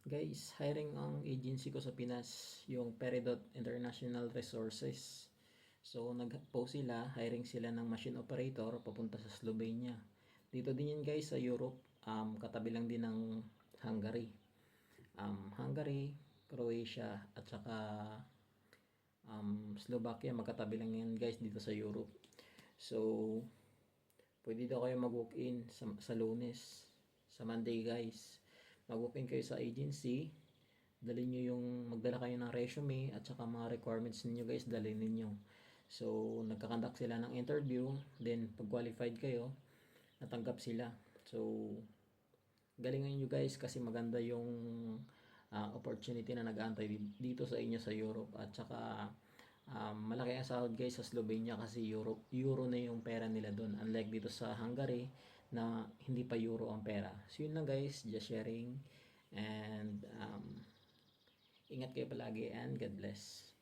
Guys, hiring ang agency ko sa Pinas, yung Peridot International Resources. So, nag-post sila, hiring sila ng machine operator papunta sa Slovenia. Dito din yan guys sa Europe, katabi lang din ng Hungary. Hungary, Croatia, at saka Slovakia, magkatabi lang yan guys dito sa Europe. So, pwede daw kayo mag-walk-in sa Lunes, sa Monday guys. Mag-walk-in kayo sa agency, dalhin nyo magdala kayo ng resume at saka mga requirements ninyo guys, dalhin ninyo. So, nagkakandak sila ng interview, then pag qualified kayo, natanggap sila. So, galingan nyo guys kasi maganda yung opportunity na nag-aantay dito sa inyo sa Europe. At saka malaki ang sahod guys sa Slovenia kasi euro na yung pera nila doon. Unlike dito sa Hungary na hindi pa euro ang pera. So yun lang guys, just sharing. And ingat kayo palagi and God bless.